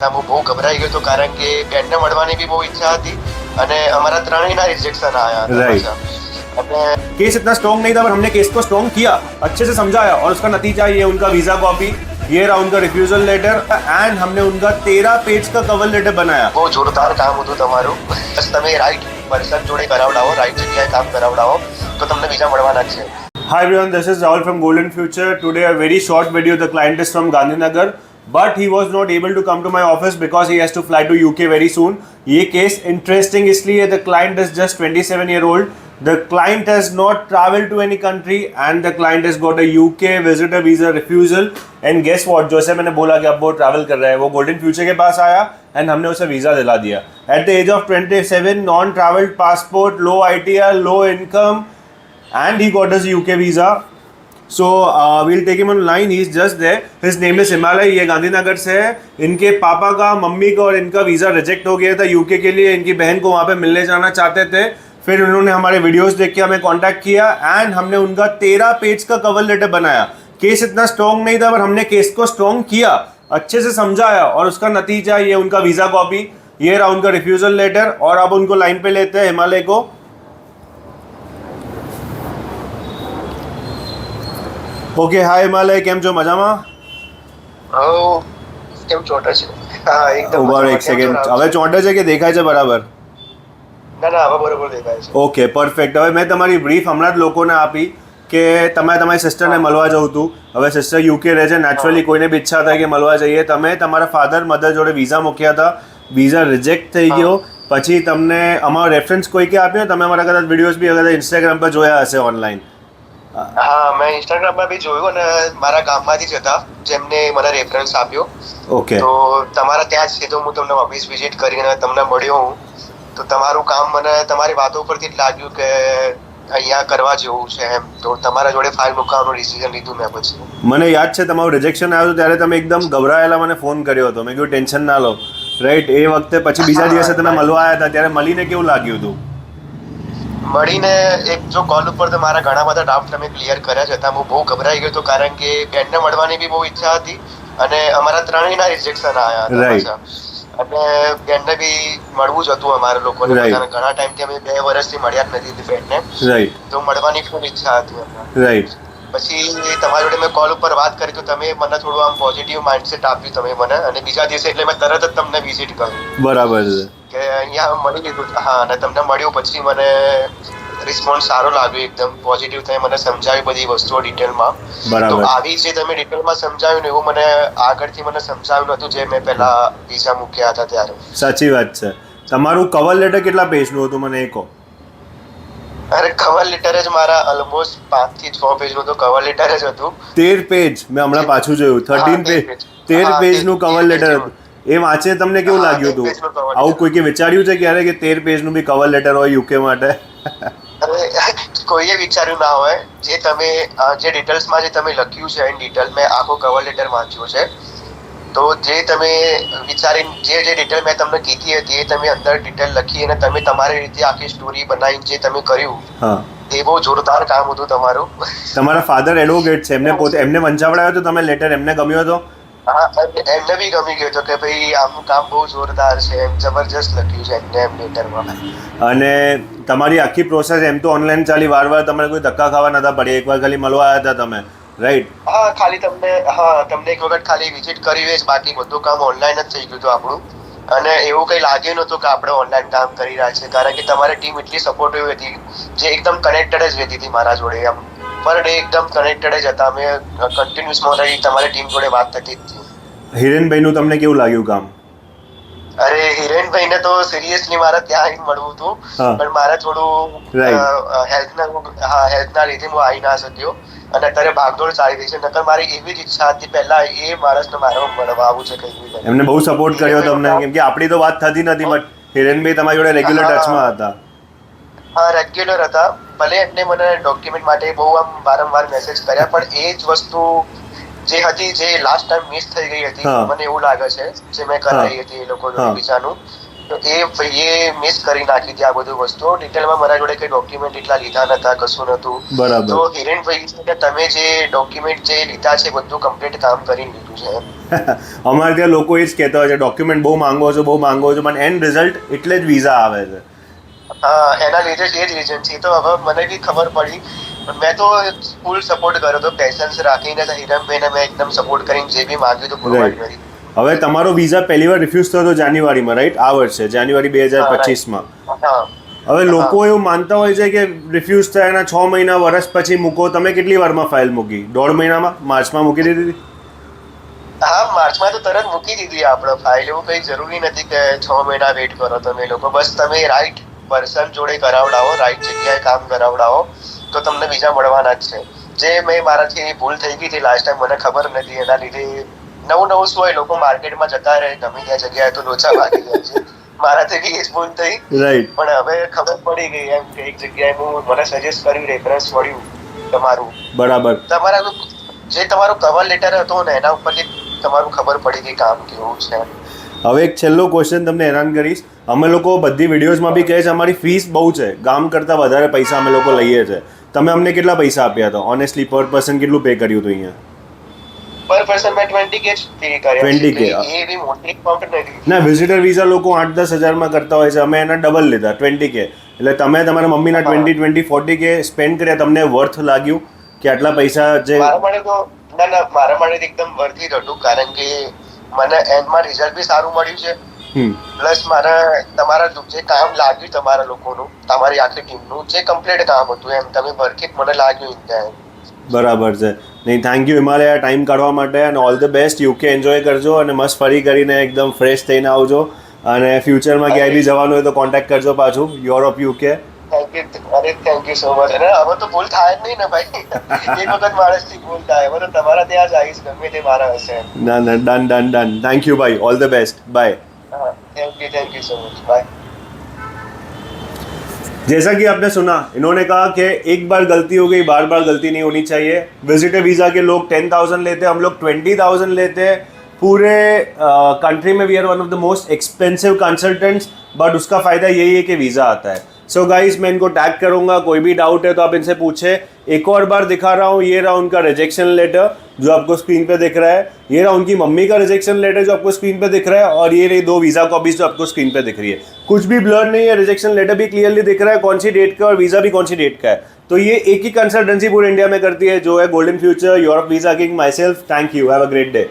હું બહુ ગભરાઈ ગયો હતો કારણ કે બેનને મળવાની भी બહુ ઈચ્છા હતી અને અમારા ત્રણેયના रिजेक्शन आया था। राइट। केस इतना स्ट्रॉन्ग नहीं था पर हमने केस को स्ट्रॉन्ग किया, अच्छे से समझाया और उसका नतीजा ये उनका वीजा कॉपी, ये रहा उनका रिफ्यूजल लेटर एंड हमने उनका 13 पेज का कवर लेटर बनाया। બહુ જોરદાર કામ હતું તમારું। બસ તમે રાઈટ પર્સન જોડે કરાવડાવો, રાઈટ જગ્યાએ કામ કરાવડાવો તો તમને બીજા મળવાના જ છે। Hi everyone, this is Rahul from Golden Future. Today a very short video. The client is from Gandhinagar, but he was not able to come to my office because he has to fly to UK very soon. ये case interesting इसलिए the client is just 27-year-old. The client has not traveled to any country and the client has got a UK visitor visa refusal. And guess what? जैसे मैंने बोला कि अब वो travel कर रहा है, वो गोल्डन फ्यूचर के पास आया एंड हमने उसे वीज़ा दिला दिया। At the age of 27, non-traveled passport, low ITR, low income, and he got his UK visa. So we'll take him online. He's just there. His name is Himalaya. ये गांधीनगर से है। इनके पापा का, मम्मी का और इनका वीज़ा रिजेक्ट हो गया था यूके के लिए। इनकी बहन को वहाँ पे मिलने जाना चाहते थे। फिर उन्होंने हमारे वीडियोस देख के हमें कांटेक्ट किया एंड हमने उनका 13 पेज का कवर लेटर बनाया। केस इतना स्ट्रॉन्ग नहीं था पर हमने केस को स्ट्रॉन्ग किया, अच्छे से समझाया और उसका नतीजा ये उनका वीज़ा कॉपी, ये रहा उनका रिफ्यूजल लेटर। और अब उनको लाइन पे लेते हैं हिमालय को। ઓકે હાય હિમાલય, કેમ છો? મજામાં? કેમ ચોટે છે? હા એકદમ ઉભા રહો એક સેકન્ડ। હવે ચોંટે છે કે દેખાય છે બરાબર? ના ના હવે બરોબર દેખાય છે। Okay perfect. હવે મેં તમારી બ્રીફ હમણાં જ લોકોને આપી કે તમારી સિસ્ટરને મળવા જવું હતું। હવે સિસ્ટર યુકે રહે છે, નેચરલી કોઈને બી ઈચ્છા થાય કે મળવા જઈએ। તમે તમારા ફાધર મધર જોડે વિઝા મૂક્યા હતા, વિઝા રિજેક્ટ થઈ ગયો, પછી તમને અમારો રેફરન્સ કોઈ કે આપ્યો? તમે અમારા કદાચ વિડીયોઝ બી કદાચ ઇન્સ્ટાગ્રામ પર જોયા હશે ઓનલાઈન। હા મેં ઇન્સ્ટાગ્રામમાં બી જોયું અને મારા ગામમાંથી જ હતા જેમને મને રેફરન્સ આપ્યો। ઓકે તો તમારા ત્યાં જ છે તો હું તમને ઓફિસ વિઝિટ કરીને તમને મળ્યો હું। તો તમારું કામ મને તમારી વાતો પરથી જ લાગ્યું કે અહીંયા કરવા જેવું છે એમ। તો તમારા જોડે ફાઇલ મૂકવાનું ડિસિઝન લીધું મેં પછી। મને યાદ છે તમારું રિજેક્શન આવ્યું ત્યારે તમે એકદમ ગભરાયેલા મને ફોન કર્યો હતો। મેં કીધું ટેન્શન ના લો, રાઈટ? એ વખતે પછી બીજા દિવસે તમે મળવા આવ્યા હતા ત્યારે મળીને કેવું લાગ્યું હતું? મળીને એક જો કોલ ઉપર તો મારા ઘણા બધા ડાઉટ તમે ક્લિયર કર્યા જ હતા। હું બહુ ગભરાઈ ગયો હતો કારણ કે બેનને મળવાની બી બહુ ઈચ્છા હતી અને અમારા ત્રણેયના રિજેક્શન આવ્યા હતા પાછા। અને બેનને બી મળવું જ હતું અમારે લોકોને બધાને। ઘણા ટાઈમથી અમે 2 વર્ષથી મળ્યા જ નથી બેનને, રાઈટ? તો મળવાની ખૂબ ઈચ્છા હતી અમને, રાઈટ? પછી તમારી જોડે મેં કોલ ઉપર વાત કરી તો તમે મને થોડું આમ પોઝિટિવ માઇન્ડસેટ આપ્યું તમે મને। અને બીજા દિવસે એટલે મેં તરત જ તમને વિઝિટ કર્યું। બરાબર છે કે અહીંયા મળી લીધું। હા અને તમને મળ્યું પછી મને રિસ્પોન્સ સારો લાગ્યો, એકદમ પોઝિટિવ થઈ મને સમજાવી બધી વસ્તુઓ ડિટેલમાં। તો આવી જે તમે ડિટેલમાં સમજાવ્યું ને એવું મને આગળથી મને સમજાવ્યું નતું જે મેં પહેલા વિઝા મૂક્યા હતા ત્યારે। સાચી વાત છે। તમારું કવર લેટર કેટલા પેજનું હતું મને એ કહો? અરે કવર લેટર જ મારા ઓલમોસ્ટ 5 થી 6 પેજનું તો કવર લેટર જ હતું। 13 પેજ મેં હમણાં પાછું જોયું, 13 પેજ 13 પેજનું કવર લેટર હતું। એ વાંચે તમને કેવું લાગ્યું હતું? આવું કોઈકે વિચાર્યું છે ક્યારે કે 13 પેજનું બી કવર લેટર હોય યુકે માટે? કોઈએ વિચાર્યું ના હોય। જે તમે જે ડિટેલ્સમાં જે તમે લખ્યું છે ઇન ડિટેલ મેં આખો કવર લેટર વાંચ્યો છે। તો જે તમે વિચારીને જે ડિટેલ મેં તમને કીધી હતી એ તમે અંદર ડિટેલ લખી અને તમે તમારી રીતે આખી સ્ટોરી બનાવીને જે તમે કર્યું એ બહુ જોરદાર કામ હતું તમારું। તમારા ફાધર એડવોકેટ છે, એમને પોતે એમને વંચાવડાયો તો તમે લેટર એમને ગમ્યો હતો? હા એમને બી ગમી ગયો હતો કે ભાઈ આમનું કામ બહુ જોરદાર છે, એમ જબરજસ્ત લખ્યું છે એમને એમ લેટરમાં। અને તમારી આખી પ્રોસેસ એમ તો ઓનલાઈન ચાલી, વાર તમારે કોઈ ધક્કા ખાવા નતા પડ્યા, એકવાર ખાલી મળવા આવ્યા હતા તમે, રાઈટ? હા ખાલી તમને એક વખત ખાલી વિઝિટ કરી જ, બાકી બધું કામ ઓનલાઈન જ થઈ ગયું હતું આપણું। અને એવું કંઈ લાગ્યું નહોતું કે આપણે ઓનલાઈન કામ કરી રહ્યા છીએ કારણ કે તમારી ટીમ એટલી સપોર્ટિવ હતી જે એકદમ કનેક્ટેડ જ રહેતી હતી મારા જોડે। એમ પર ડે એકદમ કનેક્ટેડ જ હતા અમે, કન્ટિન્યુઅસ મારી તમારી ટીમ જોડે વાત થતી જ હતી। હિરેનભાઈનું તમને કેવું લાગ્યું કામ? અરે હિરેનભાઈને તો સિરિયસલી મારે ત્યાં આવીને મળવું હતું પણ મારે થોડું હેલ્થના લીધે હું આવી ના શક્યો અને અત્યારે ભાગદોડ ચાલી રહી છે। નકર મારી એવી જ ઈચ્છા હતી પહેલા એ માણસને મારે મળવા આવું છે કંઈ। એમને બહુ સપોર્ટ કર્યો તમને કેમ કે આપણી તો વાત થતી નથી, બટ હિરેનભાઈ તમારી જોડે રેગ્યુલર ટચમાં હતા? હા રેગ્યુલર હતા, ભલે એમને મને ડોક્યુમેન્ટ માટે બહુ આમ વારંવાર મેસેજ કર્યા પણ એ જ વસ્તુ જે હતી જે લાસ્ટ ટાઈમ મિસ થઈ ગઈ હતી મને એવું લાગે છે જે મેં કરાવી હતી એ લોકો વિઝાનું તો એ મિસ કરી નાખી હતી આ બધું વસ્તુ. ડિટેલમાં મારા જોડે કઈ ડોક્યુમેન્ટ એટલા લીધા નતા, કશું નતું. બરાબર. તો હિરેનભાઈ કે તમે જે ડોક્યુમેન્ટ જે લીધા છે બધું કમ્પ્લીટ કામ કરી લીધું છે. અમારે ત્યાં લોકો એ જ કહેતા હોય છે ડોક્યુમેન્ટ બહુ માંગો છો પણ એન્ડ રિઝલ્ટ એટલે જ વિઝા આવે છે. હા, એના લીધે જ એ જ રીઝન છે. તો હવે મને બી ખબર પડી, પણ મેં તો ફૂલ સપોર્ટ કર્યો હતો, પેશન્સ રાખીને હિરણભાઈને મેં એકદમ સપોર્ટ કરીને જે બી માંગ્યું હતું પ્રોવાઈડ કરી. હવે તમારો વિઝા પહેલી વાર રિફ્યુઝ થયો હતો જાન્યુઆરીમાં, રાઈટ? આ વર્ષે જાન્યુઆરી 2025માં. હા. હવે લોકો એવું માનતા હોય છે કે રિફ્યુઝ થયા એના 6 મહિના વર્ષ પછી મૂકો. તમે કેટલી વારમાં ફાઇલ મૂકી? 1.5 મહિનામાં? માર્ચમાં મૂકી દીધી? હા, માર્ચમાં તો તરત મૂકી દીધી આપણે ફાઇલ. એવું કઈ જરૂરી નથી કે 6 મહિના વેઇટ કરો તમે લોકો. બસ તમે રાઈટ પર્સન જોડે કરાવડાવો, રાઈટ જગ્યાએ કામ કરાવડાવો તો તમને વિઝા મળવાના જ છે. જે મેં મારાથી ભૂલ થઈ ગઈ હતી લાસ્ટ ટાઈમ, મને ખબર નથી, એના લીધે નવું શું હોય, લોકો માર્કેટમાં જતા રહે ગમે ત્યાં જગ્યાએ તો લોચા વાગી જાય છે. મારાથી બી એ જ ભૂલ થઈ, રાઈટ. પણ હવે ખબર પડી ગઈ એમ કે એક જગ્યાએ મને સજેસ્ટ કર્યું, રેફરન્સ મળ્યું તમારું. બરાબર. તમારું જે તમારું કવર લેટર હતો ને એના ઉપરથી તમારું ખબર પડી ગઈ કામ કેવું છે. હવે એક છેલ્લો ક્વેશ્ચન તમને હેરાન કરીશ. અમે લોકો બધી વિડીયોઝમાં બી કહે છે અમારી ફીસ બહુ છે, ગામ કરતાં વધારે પૈસા અમે લોકો લઈએ છીએ. તમે અમને કેટલા પૈસા આપ્યા હતા? ઓનેસ્ટલી પર પર્સન કેટલું પે કર્યું હતું અહીંયા? પર પર્સન મેં 20K પે કર્યા 20K. એ બી મોટી અમાઉન્ટ નથી. ના, વિઝિટર વિઝા લોકો 8-10 હજારમાં કરતા હોય છે, અમે એના ડબલ લીધા 20K. એટલે તમે તમારા મમ્મીના 20-40K સ્પેન્ડ કર્યા, તમને વર્થ લાગ્યું કે આટલા પૈસા જે? મારા માટે તો મારા માટે એકદમ વર્થ ઇટ હતું, કારણ કે મને એન્ડમાં રિઝલ્ટ બી સારું મળ્યું છે. પ્લસ તમારા જે કામ લાગ્યું તમારા લોકોનું, તમારી આખી ટીમનું જે કમ્પ્લીટ કામ હતું એમ તમે પરફેક્ટ મને લાગ્યું ત્યાં. બરાબર છે. નહીં, થેન્ક યુ હિમાલયા ટાઈમ કાઢવા માટે, અને all the best. UK enjoy કરજો અને મસ્ત ફરી કરીને એકદમ ફ્રેશ થઈને આવજો. અને ફ્યુચરમાં ક્યાંય બી જવાનું હોય તો કોન્ટેક્ટ કરજો પાછું, Europe UK. Thank you so much. અને હવે તો ભૂલ થાય જ નહીં ને ભાઈ. એક વખત માણસથી ભૂલ થાય, હવે તો તમારા ત્યાં જ આવીશ ગમે તે મારા હશે. ના, ડન. થેન્ક યુ ભાઈ, all the best, bye. Thank you so much, bye. जैसा कि आपने सुना, इन्होंने कहा कि एक बार गलती हो गई, बार बार गलती नहीं होनी चाहिए. विजिटर वीज़ा के लोग 10,000 लेते हैं, हम लोग 20,000 लेते हैं. पूरे कंट्री में we are one of the most expensive consultants, but उसका फ़ायदा यही है कि वीज़ा आता है. सो गाइस, मैं इनको टैग करूंगा, कोई भी डाउट है तो आप इनसे पूछे. एक और बार दिखा रहा हूँ, ये रहा उनका रिजेक्शन लेटर जो आपको स्क्रीन पे दिख रहा है, ये रहा उनकी मम्मी का रिजेक्शन लेटर जो आपको स्क्रीन पे दिख रहा है, और ये रही 2 वीज़ा कॉपीज जो आपको स्क्रीन पे दिख रही है. कुछ भी ब्लर नहीं है, रिजेक्शन लेटर भी क्लियरली दिख रहा है कौन सी डेट का, और वीज़ा भी कौन सी डेट का है. तो ये एक ही कंसल्टेंसी पूरे इंडिया में करती है, जो है golden future, Europe visa king, my self. Thank you, have a great day.